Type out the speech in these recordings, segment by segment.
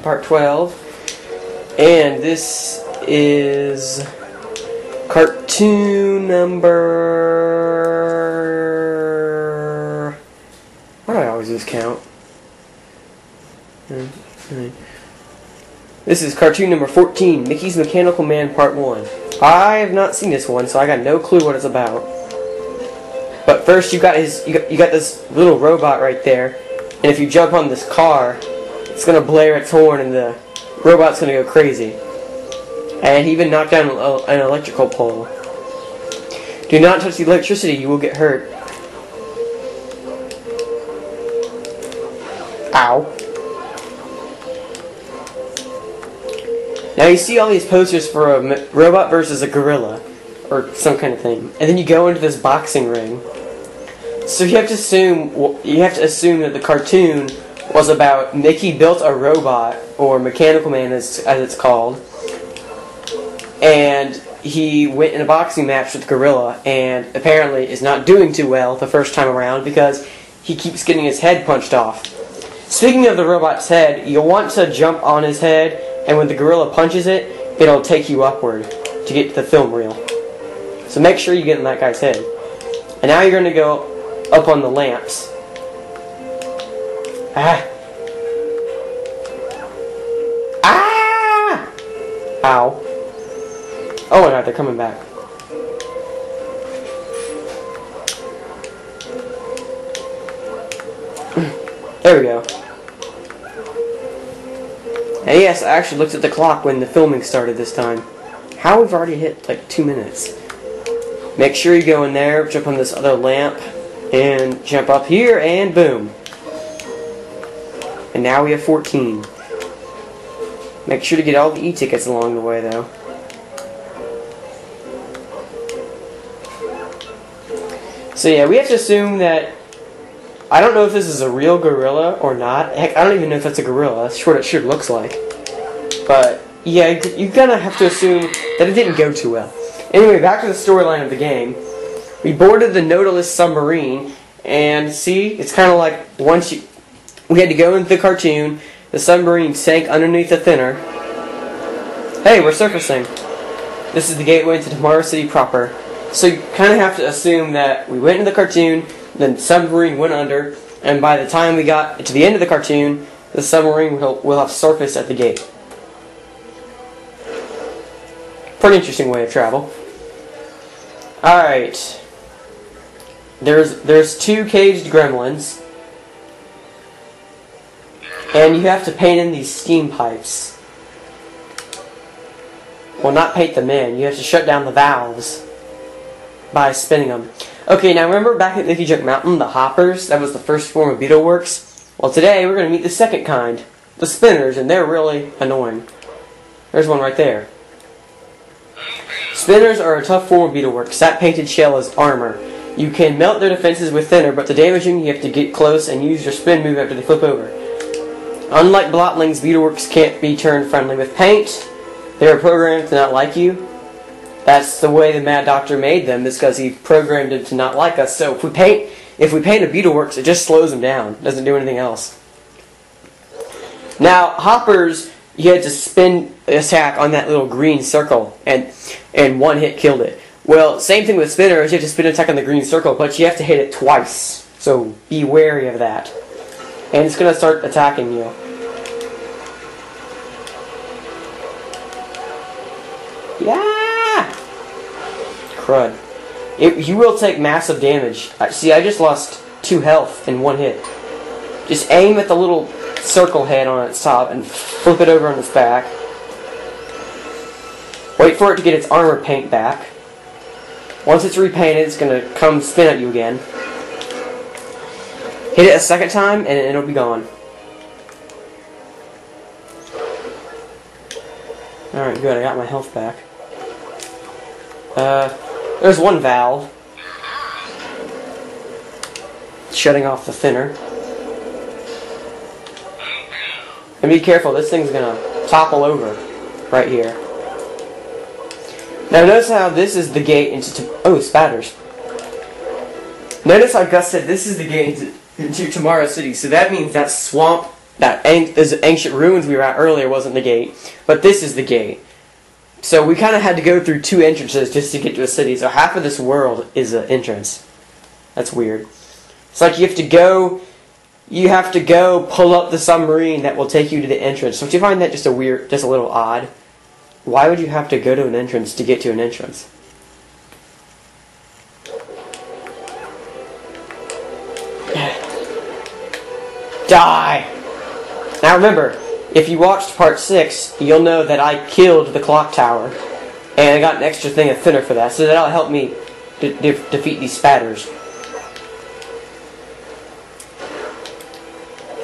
part 12. And this is cartoon number... Why do I always lose count? This is cartoon number 14, Mickey's Mechanical Man Part 1. I have not seen this one, so I got no clue what it's about. But first, you got this little robot right there, and if you jump on this car, it's gonna blare its horn, and the robot's gonna go crazy. And he even knocked down an electrical pole. Do not touch the electricity; you will get hurt. Ow. Now you see all these posters for a robot versus a gorilla, or some kind of thing, and then you go into this boxing ring. So you have to assume that the cartoon was about Mickey built a robot, or Mechanical Man as it's called, and he went in a boxing match with the gorilla, and apparently is not doing too well the first time around because he keeps getting his head punched off. Speaking of the robot's head, you'll want to jump on his head, and when the gorilla punches it, it'll take you upward to get to the film reel. So make sure you get in that guy's head. And now you're going to go up on the lamps. Ah! Ah! Ow. Oh my god, they're coming back. There we go. And yes, I actually looked at the clock when the filming started this time. How we've already hit like 2 minutes. Make sure you go in there, jump on this other lamp, and jump up here, and boom. And now we have 14. Make sure to get all the e-tickets along the way, though. So yeah, we have to assume that... I don't know if this is a real gorilla or not. Heck, I don't even know if that's a gorilla. That's what it sure looks like. But, yeah, you're gonna have to assume that it didn't go too well. Anyway, back to the storyline of the game. We boarded the Notilus submarine, and see, it's kind of like we had to go into the cartoon, the submarine sank underneath the thinner. Hey, we're surfacing. This is the gateway into Tomorrow City proper. So you kind of have to assume that we went into the cartoon, then the submarine went under, and by the time we got to the end of the cartoon, the submarine will have surfaced at the gate. Pretty interesting way of travel. Alright. There's 2 caged gremlins. And you have to paint in these steam pipes. Well, not paint them in. You have to shut down the valves by spinning them. Okay, now remember back at Nicky Junk Mountain, the hoppers? That was the first form of beetleworks? Well, today we're going to meet the second kind, the spinners, and they're really annoying. There's one right there. Spinners are a tough form of beetleworks. That painted shell is armor. You can melt their defenses with thinner, but to damage them you have to get close and use your spin move after they flip over. Unlike blotlings, beetleworks can't be turned friendly with paint. They are programmed to not like you. That's the way the Mad Doctor made them, is because he programmed them to not like us. So if we paint a beetleworks, it just slows them down. It doesn't do anything else. Now, hoppers, you had to spin the attack on that little green circle, and one hit killed it. Well, same thing with spinners. You have to spin an attack on the green circle, but you have to hit it twice. So be wary of that. And it's going to start attacking you. Yeah! Crud. You will take massive damage. See, I just lost 2 health in 1 hit. Just aim at the little circle head on its top and flip it over on its back. Wait for it to get its armor paint back. Once it's repainted, it's going to come spin at you again. Hit it a second time, and it'll be gone. Alright, good. I got my health back. There's one valve. Shutting off the thinner. And be careful, this thing's going to topple over right here. Now notice how this is the gate into... Oh, spatters. Notice how Gus said this is the gate into Tomorrow City. So that means that swamp That ancient ruins we were at earlier wasn't the gate, but this is the gate. So we kind of had to go through 2 entrances just to get to a city. So half of this world is an entrance. That's weird. It's like you have to go pull up the submarine that will take you to the entrance. Don't you find that just a little odd? Why would you have to go to an entrance to get to an entrance? Die! Now remember, if you watched part 6, you'll know that I killed the clock tower. And I got an extra thing of thinner for that, so that'll help me defeat these spatters.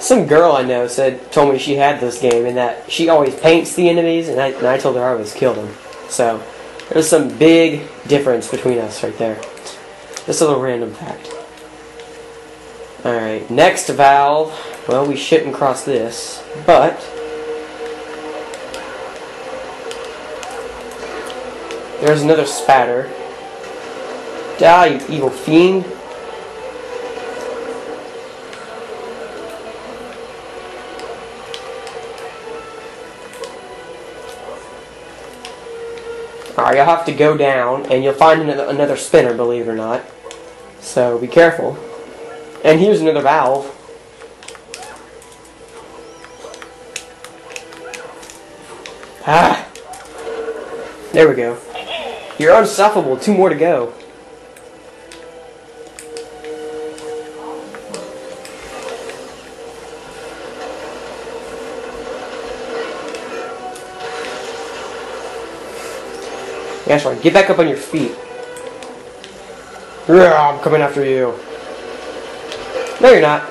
Some girl I know told me she had this game and that she always paints the enemies, and I told her I always kill them. So there's some big difference between us right there. Just a little random fact. Alright, next valve. Well, we shouldn't cross this, but there's another spatter. Die, you evil fiend. Alright, you'll have to go down, and you'll find another spinner, believe it or not. So, be careful. And here's another valve. Ah! There we go. You're unstoppable. 2 more to go. Yeah, that's right. Get back up on your feet. I'm coming after you. No, you're not.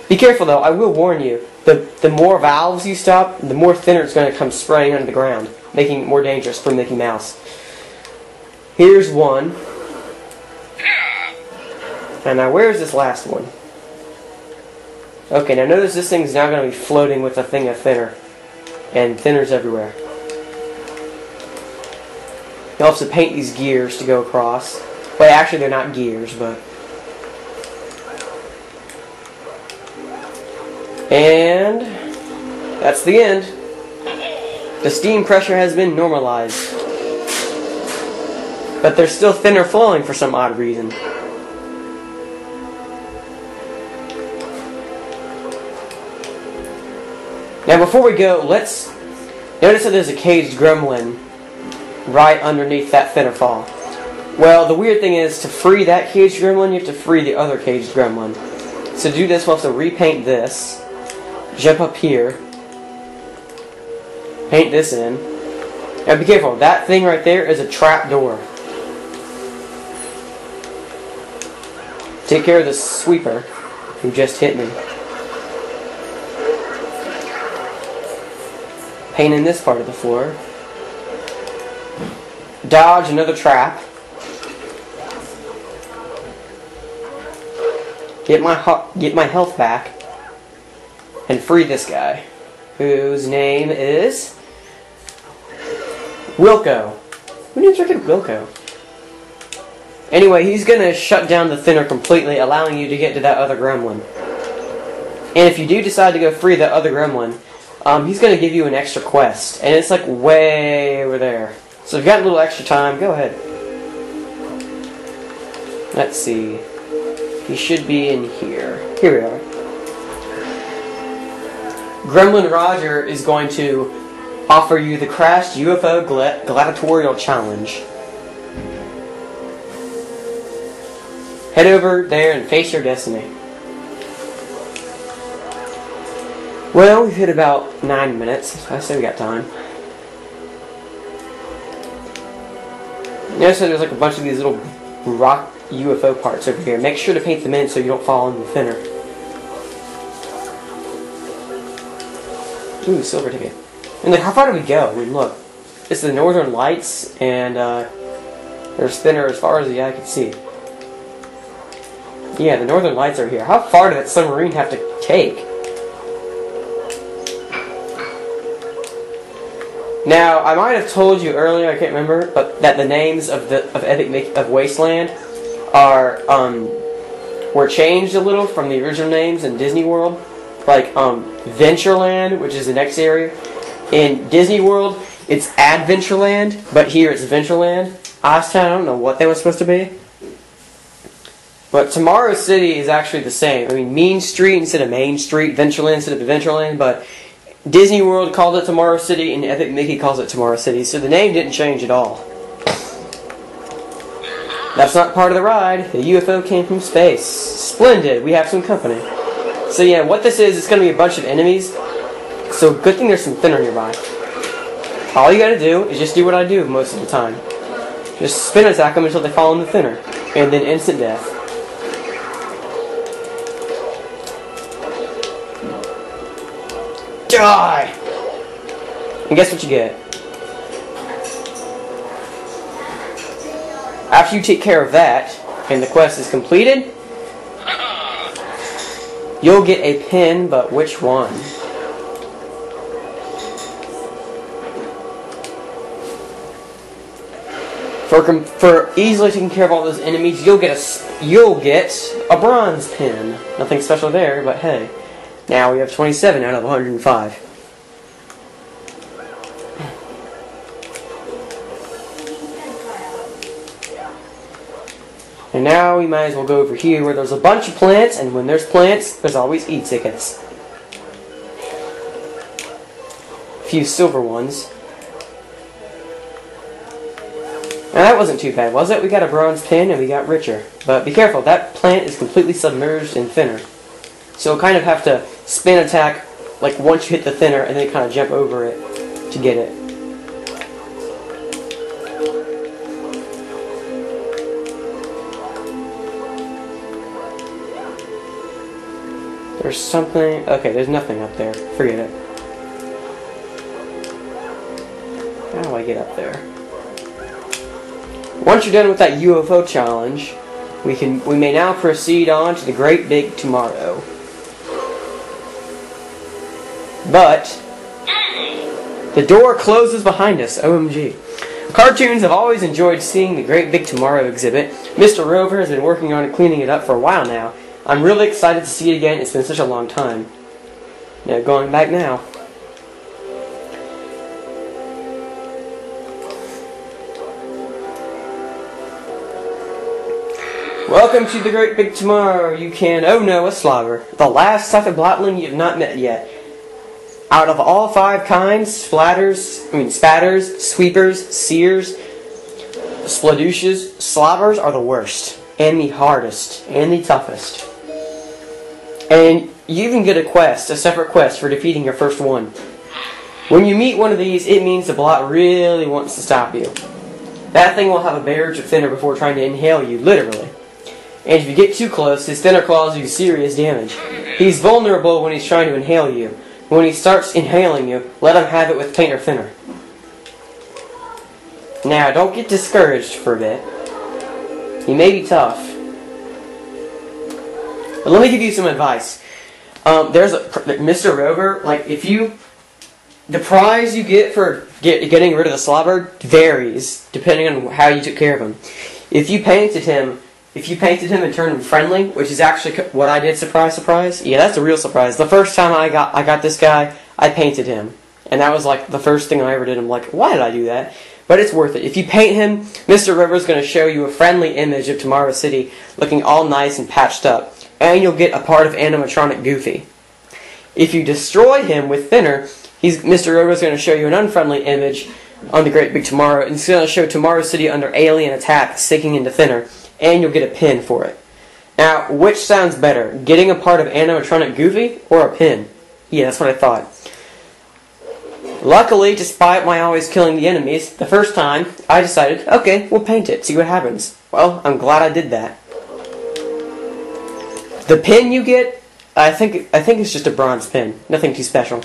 Be careful, though. I will warn you. The more valves you stop, the more thinner it's going to come spraying under the ground, making it more dangerous for Mickey Mouse. Here's one. And now, where's this last one? Okay, now notice this thing's now going to be floating with a thing of thinner. And thinners everywhere. You'll have to paint these gears to go across. Well, actually, they're not gears, but... And... that's the end. The steam pressure has been normalized. But there's still thinner flowing for some odd reason. Now before we go, let's notice that there's a caged gremlin right underneath that thinner fall. Well, the weird thing is, to free that caged gremlin, you have to free the other caged gremlin. So to do this, we'll have to repaint this, jump up here, paint this in. Now be careful, that thing right there is a trap door. Take care of the sweeper who just hit me. Paint in this part of the floor. Dodge another trap. Get my health back. And free this guy, whose name is Wilco. Who names freaking Wilco? Anyway, he's gonna shut down the thinner completely, allowing you to get to that other gremlin. And if you do decide to go free that other gremlin, he's going to give you an extra quest, and it's like way over there. So if you've got a little extra time, go ahead. Let's see. He should be in here. Here we are. Gremlin Roger is going to offer you the Crashed UFO Gladiatorial Challenge. Head over there and face your destiny. Well, we've hit about 9 minutes. I say we got time. Notice that there's like a bunch of these little rock UFO parts over here. Make sure to paint them in so you don't fall in the thinner. Ooh, silver ticket. And like, how far do we go? I mean, look. It's the Northern Lights, and there's thinner as far as the eye can see. Yeah, the Northern Lights are here. How far did that submarine have to take? Now, I might have told you earlier, I can't remember, but that the names of Wasteland are were changed a little from the original names in Disney World. Like Ventureland, which is the next area. In Disney World, it's Adventureland, but here it's Ventureland. I don't know what they were supposed to be. But Tomorrow City is actually the same. I mean, Mean Street instead of Main Street, Ventureland instead of Adventureland, but Disney World called it Tomorrow City, and Epic Mickey calls it Tomorrow City, so the name didn't change at all. That's not part of the ride. The UFO came from space. Splendid. We have some company. So yeah, what this is, it's going to be a bunch of enemies. So good thing there's some thinner nearby. All you got to do is just do what I do most of the time. Just spin attack them until they fall in the thinner. And then instant death. Die! And guess what you get? After you take care of that, and the quest is completed, you'll get a pin, but which one? For easily taking care of all those enemies, you'll get a bronze pin. Nothing special there, but hey. Now we have 27 out of 105. And now we might as well go over here where there's a bunch of plants, and when there's plants, there's always e-tickets. A few silver ones. Now that wasn't too bad, was it? We got a bronze pin and we got richer. But be careful, that plant is completely submerged in thinner. So you'll kind of have to spin attack like once you hit the thinner and then kind of jump over it to get it. There's something... Okay, there's nothing up there. Forget it. How do I get up there? Once you're done with that UFO challenge, we may now proceed on to the Great Big Tomorrow. But the door closes behind us. OMG. Cartoons have always enjoyed seeing the Great Big Tomorrow exhibit. Mr. Rover has been working on it, cleaning it up for a while now. I'm really excited to see it again. It's been such a long time. Now, going back now. Welcome to the Great Big Tomorrow. You can... Oh no, a slobber. The last type of blotling you've not met yet. Out of all 5 kinds, spatters, sweepers, sears, spladouches, slobbers are the worst. And the hardest. And the toughest. And you even get a separate quest for defeating your first one. When you meet one of these, it means the blot really wants to stop you. That thing will have a barrage of thinner before trying to inhale you, literally. And if you get too close, his thinner claws do serious damage. He's vulnerable when he's trying to inhale you. When he starts inhaling you, let him have it with paint or thinner. Now, don't get discouraged for a bit. He may be tough. But let me give you some advice. There's Mr. Rover, like, the prize you get for getting rid of the slobber varies, depending on how you took care of him. If you painted him and turned him friendly, which is actually what I did, surprise, surprise. Yeah, that's a real surprise. The first time I got this guy, I painted him. And that was like the first thing I ever did. I'm like, why did I do that? But it's worth it. If you paint him, Mr. River's going to show you a friendly image of Tomorrow City looking all nice and patched up. And you'll get a part of animatronic Goofy. If you destroy him with thinner, Mr. River's going to show you an unfriendly image on the Great Big Tomorrow. And it's going to show Tomorrow City under alien attack, sinking into thinner. And you'll get a pin for it. Now, which sounds better? Getting a part of animatronic Goofy or a pin? Yeah, that's what I thought. Luckily, despite my always killing the enemies, the first time, I decided, okay, we'll paint it, see what happens. Well, I'm glad I did that. The pin you get, I think it's just a bronze pin. Nothing too special.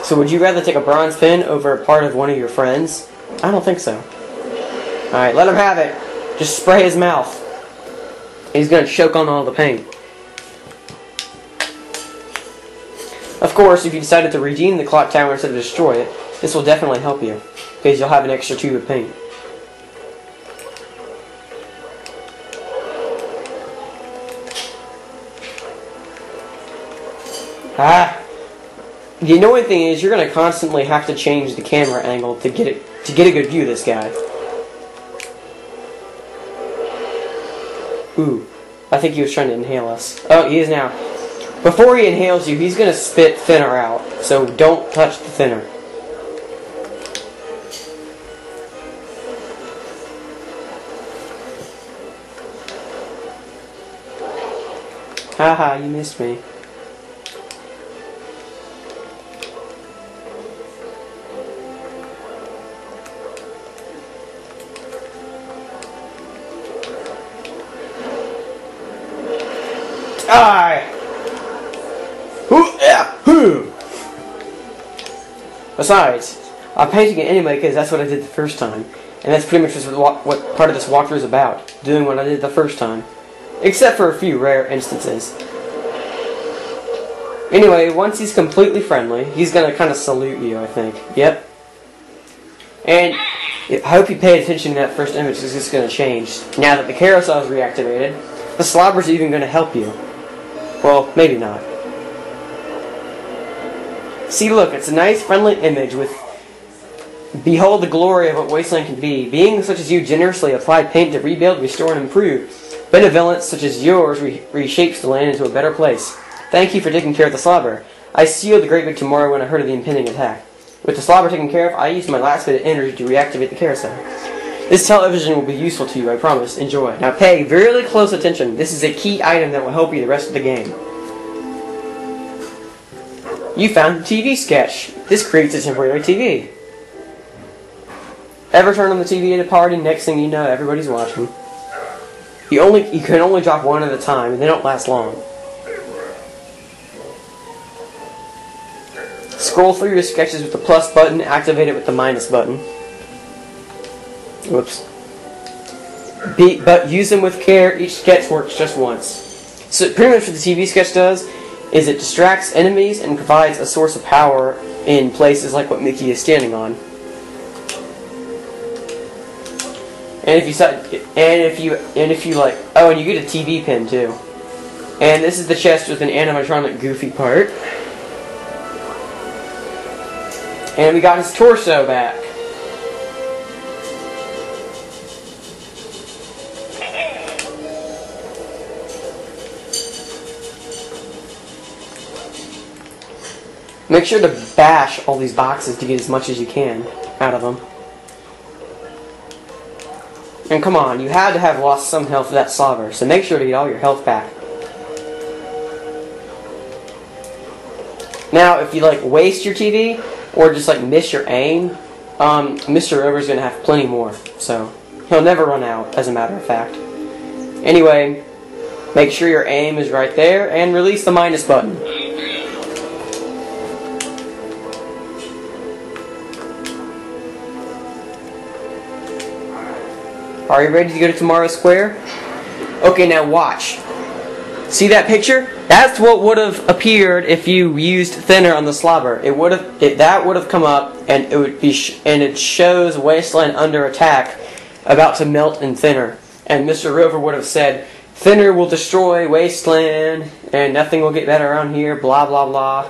So would you rather take a bronze pin over a part of one of your friends? I don't think so. Alright, let him have it. Just spray his mouth. He's going to choke on all the paint. Of course, if you decided to redeem the clock tower instead of destroy it, this will definitely help you, because you'll have an extra tube of paint. Ah. The annoying thing is you're going to constantly have to change the camera angle to get a good view of this guy. Ooh, I think he was trying to inhale us. Oh, he is now. Before he inhales you, he's going to spit thinner out, so don't touch the thinner. Haha, you missed me. Besides, I'm painting it anyway because that's what I did the first time. And that's pretty much just what part of this walkthrough is about. Doing what I did the first time. Except for a few rare instances. Anyway, once he's completely friendly, he's going to kind of salute you, I think. Yep. And I hope you paid attention to that first image because it's going to change. Now that the carousel is reactivated, the slobber's even going to help you. Well, maybe not. See, look, it's a nice, friendly image with behold the glory of what Wasteland can be. Beings such as you generously apply paint to rebuild, restore, and improve. Benevolence such as yours reshapes the land into a better place. Thank you for taking care of the slobber. I sealed the great big tomorrow when I heard of the impending attack. With the slobber taken care of, I used my last bit of energy to reactivate the carousel. This television will be useful to you, I promise. Enjoy. Now pay really close attention. This is a key item that will help you the rest of the game. You found the TV sketch. This creates a temporary TV. Ever turn on the TV at a party, next thing you know, everybody's watching. You can only drop one at a time, and they don't last long. Scroll through your sketches with the plus button, activate it with the minus button. Whoops. But use them with care, each sketch works just once. So pretty much what the TV sketch does is it distracts enemies and provides a source of power in places like what Mickey is standing on. And if you like, oh, and you get a TV pin too. And this is the chest with an animatronic Goofy part. And we got his torso back. Make sure to bash all these boxes to get as much as you can out of them. And come on, you had to have lost some health to that slobber, so make sure to get all your health back. Now, if you like waste your TV, or just like miss your aim, Mr. Rover's gonna have plenty more, so he'll never run out, as a matter of fact. Anyway, make sure your aim is right there, and release the minus button. Are you ready to go to Tomorrow Square? Okay, now watch. See that picture? That's what would have appeared if you used thinner on the slobber. That would have come up, and it would be and it shows Wasteland under attack, about to melt in thinner. And Mr. Rover would have said, "Thinner will destroy Wasteland, and nothing will get better around here." Blah blah blah.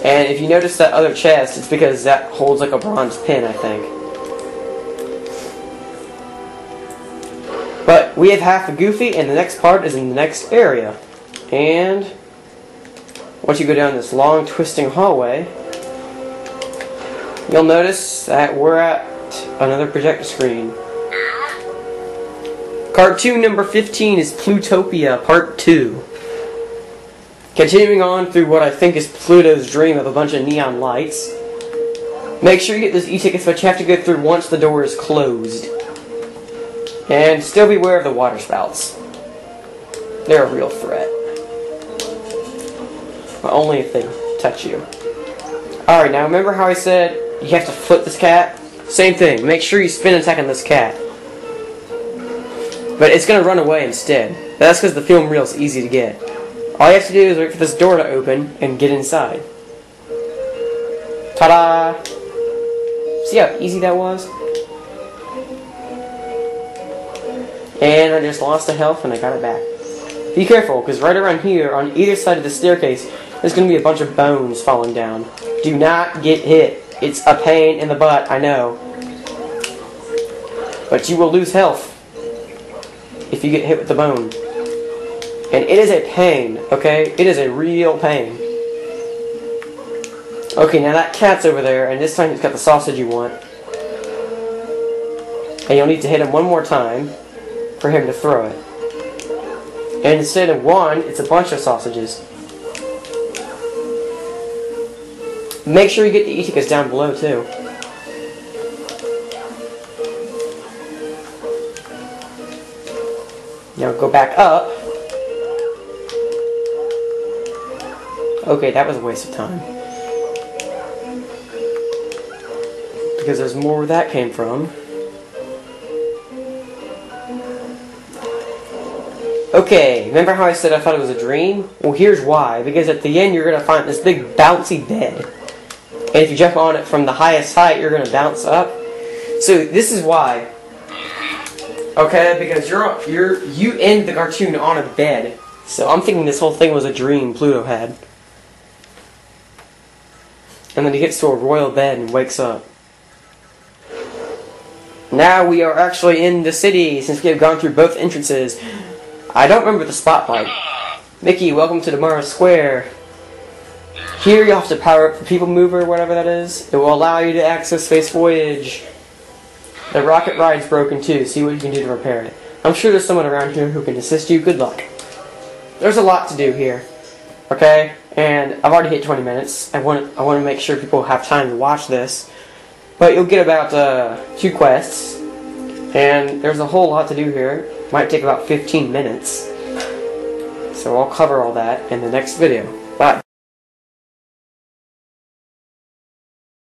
And if you notice that other chest, it's because that holds like a bronze pin, I think. But we have half of Goofy, and the next part is in the next area. And once you go down this long, twisting hallway, you'll notice that we're at another projector screen. Cartoon number 15 is Plutopia Part 2. Continuing on through what I think is Pluto's dream of a bunch of neon lights. Make sure you get those e-tickets, but you have to go through once the door is closed. And still beware of the water spouts. They're a real threat. But only if they touch you. Alright, now remember how I said you have to flip this cat? Same thing. Make sure you spin attack on this cat. But it's going to run away instead. But that's because the film reel is easy to get. All you have to do is wait for this door to open and get inside. Ta-da! See how easy that was? And I just lost the health and I got it back. Be careful, because right around here, on either side of the staircase, there's going to be a bunch of bones falling down. Do not get hit. It's a pain in the butt, I know. But you will lose health if you get hit with the bone. And it is a pain, okay? It is a real pain. Okay, now that cat's over there, and this time he's got the sausage you want. And you'll need to hit him one more time for him to throw it. And instead of one, it's a bunch of sausages. Make sure you get the e-tickets down below, too. Now go back up. Okay, that was a waste of time. Because there's more where that came from. Okay, remember how I said I thought it was a dream? Well, here's why. Because at the end, you're going to find this big bouncy bed. And if you jump on it from the highest height, you're going to bounce up. So this is why. Okay, because you end the cartoon on a bed. So I'm thinking this whole thing was a dream Pluto had. And then he gets to a royal bed and wakes up. Now we are actually in the city, since we have gone through both entrances. I don't remember the spotlight. Mickey, welcome to Tomorrow Square. Here you'll have to power up the people mover, whatever that is. It will allow you to access Space Voyage. The rocket ride's broken too. See what you can do to repair it. I'm sure there's someone around here who can assist you. Good luck. There's a lot to do here. Okay? And I've already hit 20 minutes. I want to make sure people have time to watch this. But you'll get about 2 quests. And there's a whole lot to do here. Might take about 15 minutes. So I'll cover all that in the next video. Bye.